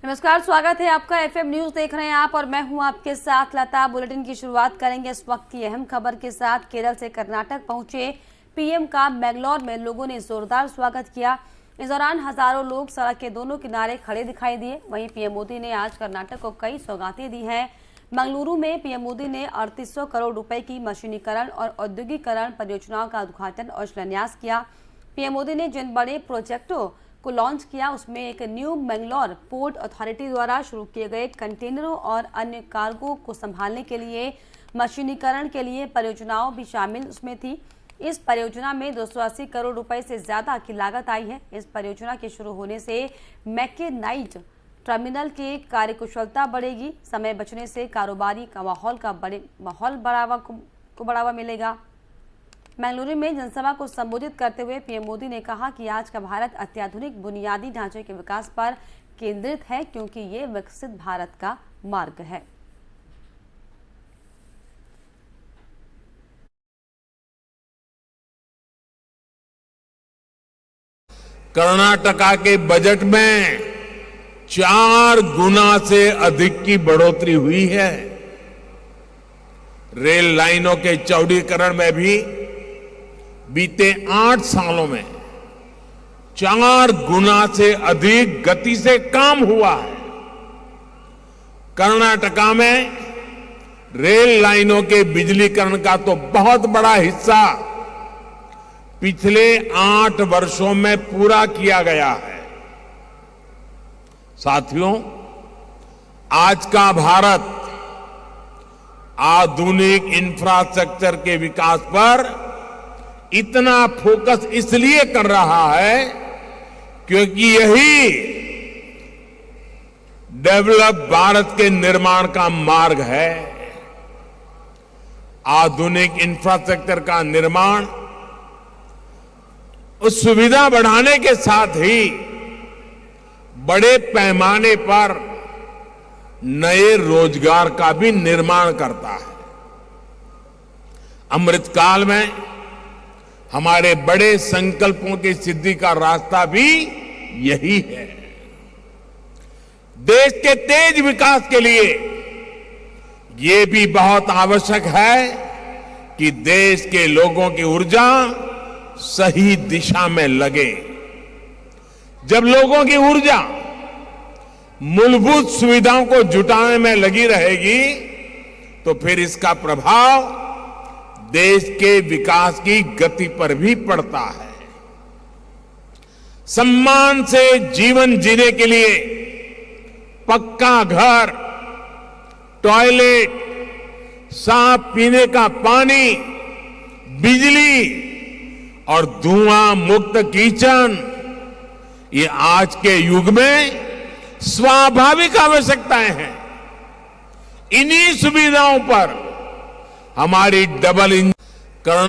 नमस्कार, स्वागत है आपका। एफएम न्यूज देख रहे हैं आप और मैं हूं आपके साथ लता। बुलेटिन की शुरुआत करेंगे इस वक्त की अहम खबर के साथ। केरल से कर्नाटक पहुंचे पीएम का मैंगलोर में लोगों ने जोरदार स्वागत किया। इस दौरान हजारों लोग सड़क के दोनों किनारे खड़े दिखाई दिए। वहीं पीएम मोदी ने आज कर्नाटक को कई सौगातें दी हैं। मंगलुरु में पीएम मोदी ने 3800 करोड़ रुपए की मशीनीकरण और औद्योगिकरण परियोजनाओं का उद्घाटन और शिलान्यास किया। पीएम मोदी ने जिन बड़े प्रोजेक्टों को लॉन्च किया उसमें एक न्यू मैंगलोर पोर्ट अथॉरिटी द्वारा शुरू किए गए कंटेनरों और अन्य कार्गो को संभालने के लिए मशीनीकरण के लिए परियोजनाओं भी शामिल उसमें थी। इस परियोजना में 280 करोड़ रुपए से ज्यादा की लागत आई है। इस परियोजना के शुरू होने से मैकेनाइज्ड टर्मिनल की कार्यकुशलता बढ़ेगी, समय बचने से कारोबारी का माहौल बढ़ावा मिलेगा। मंगलुरु में जनसभा को संबोधित करते हुए पीएम मोदी ने कहा कि आज का भारत अत्याधुनिक बुनियादी ढांचे के विकास पर केंद्रित है, क्योंकि ये विकसित भारत का मार्ग है। कर्नाटका के बजट में 4 गुना से अधिक की बढ़ोतरी हुई है। रेल लाइनों के चौड़ीकरण में भी बीते 8 सालों में 4 गुना से अधिक गति से काम हुआ है। कर्नाटका में रेल लाइनों के बिजलीकरण का तो बहुत बड़ा हिस्सा पिछले 8 वर्षों में पूरा किया गया है। साथियों, आज का भारत आधुनिक इंफ्रास्ट्रक्चर के विकास पर इतना फोकस इसलिए कर रहा है क्योंकि यही डेवलप भारत के निर्माण का मार्ग है। आधुनिक इंफ्रास्ट्रक्चर का निर्माण उस सुविधा बढ़ाने के साथ ही बड़े पैमाने पर नए रोजगार का भी निर्माण करता है। अमृतकाल में हमारे बड़े संकल्पों की सिद्धि का रास्ता भी यही है। देश के तेज विकास के लिए ये भी बहुत आवश्यक है कि देश के लोगों की ऊर्जा सही दिशा में लगे। जब लोगों की ऊर्जा मूलभूत सुविधाओं को जुटाने में लगी रहेगी तो फिर इसका प्रभाव देश के विकास की गति पर भी पड़ता है। सम्मान से जीवन जीने के लिए पक्का घर, टॉयलेट, साफ पीने का पानी, बिजली और धुआं मुक्त किचन, ये आज के युग में स्वाभाविक आवश्यकताएं हैं। इन्हीं सुविधाओं पर हमारी डबल इंजन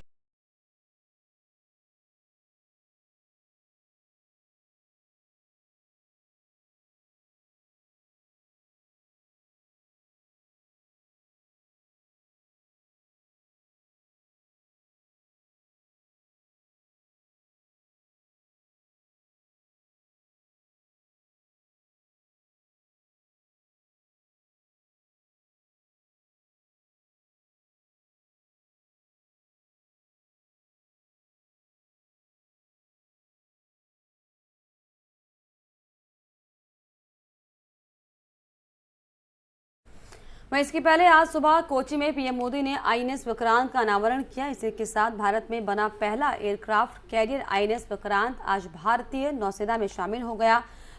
वहीं इसके पहले आज सुबह कोच्चि में पीएम मोदी ने आईएनएस विक्रांत का अनावरण किया। इसी के साथ भारत में बना पहला एयरक्राफ्ट कैरियर आईएनएस विक्रांत आज भारतीय नौसेना में शामिल हो गया।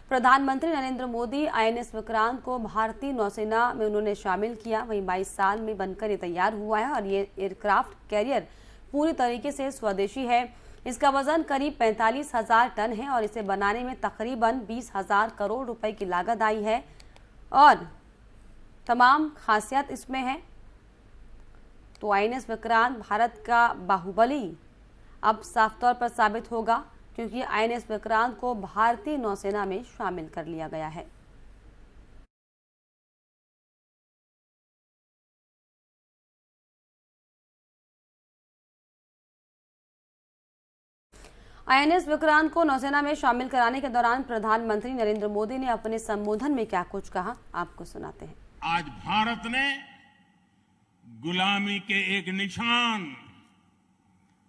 प्रधानमंत्री नरेंद्र मोदी आईएनएस विक्रांत को भारतीय नौसेना में उन्होंने शामिल किया। वहीं 22 साल में बनकर ये तैयार हुआ है और ये एयरक्राफ्ट कैरियर पूरी तरीके से स्वदेशी है। इसका वजन करीब 45,000 टन है और इसे बनाने में तकरीबन 20,000 करोड़ रुपए की लागत आई है और तमाम खासियत इसमें है। तो आईएनएस विक्रांत भारत का बाहुबली अब साफ तौर पर साबित होगा, क्योंकि आईएनएस विक्रांत को भारतीय नौसेना में शामिल कर लिया गया है। आईएनएस विक्रांत को नौसेना में शामिल कराने के दौरान प्रधानमंत्री नरेंद्र मोदी ने अपने संबोधन में क्या कुछ कहा, आपको सुनाते हैं। आज भारत ने गुलामी के एक निशान,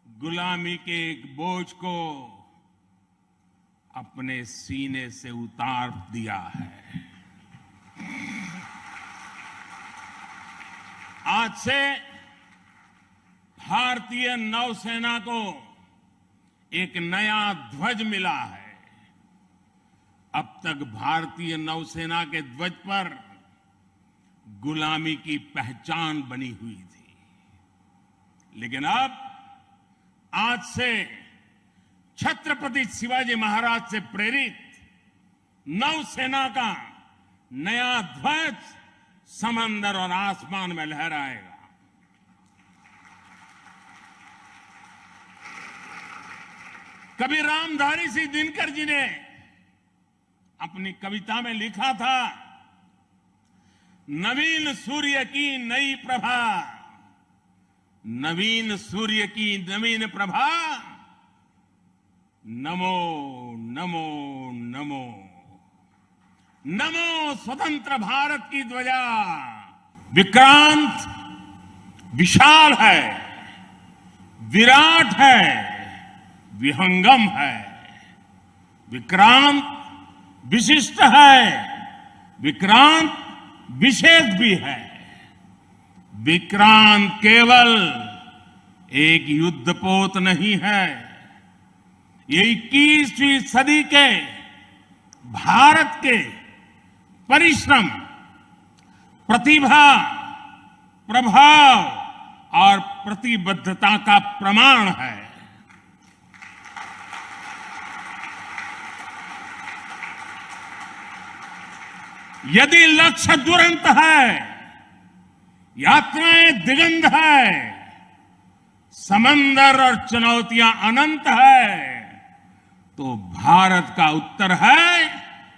गुलामी के एक बोझ को अपने सीने से उतार दिया है। आज से भारतीय नौसेना को एक नया ध्वज मिला है। अब तक भारतीय नौसेना के ध्वज पर गुलामी की पहचान बनी हुई थी, लेकिन अब आज से छत्रपति शिवाजी महाराज से प्रेरित नौसेना का नया ध्वज समंदर और आसमान में लहराएगा। कभी रामधारी सिंह दिनकर जी ने अपनी कविता में लिखा था, नवीन सूर्य की नई प्रभा, नवीन सूर्य की नवीन प्रभा, नमो नमो नमो नमो स्वतंत्र भारत की ध्वजा। विक्रांत विशाल है, विराट है, विहंगम है। विक्रांत विशिष्ट है, विक्रांत विशेष भी है। विक्रांत केवल एक युद्धपोत नहीं है, ये 21वीं सदी के भारत के परिश्रम, प्रतिभा, प्रभाव और प्रतिबद्धता का प्रमाण है। यदि लक्ष्य दुरंत है, यात्राएं दिगंत है, समंदर और चुनौतियां अनंत है, तो भारत का उत्तर है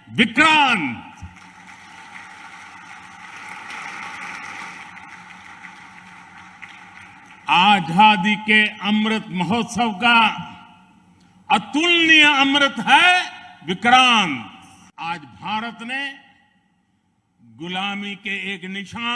विक्रांत। आजादी के अमृत महोत्सव का अतुलनीय अमृत है विक्रांत। आज भारत ने गुलामी के एक निशान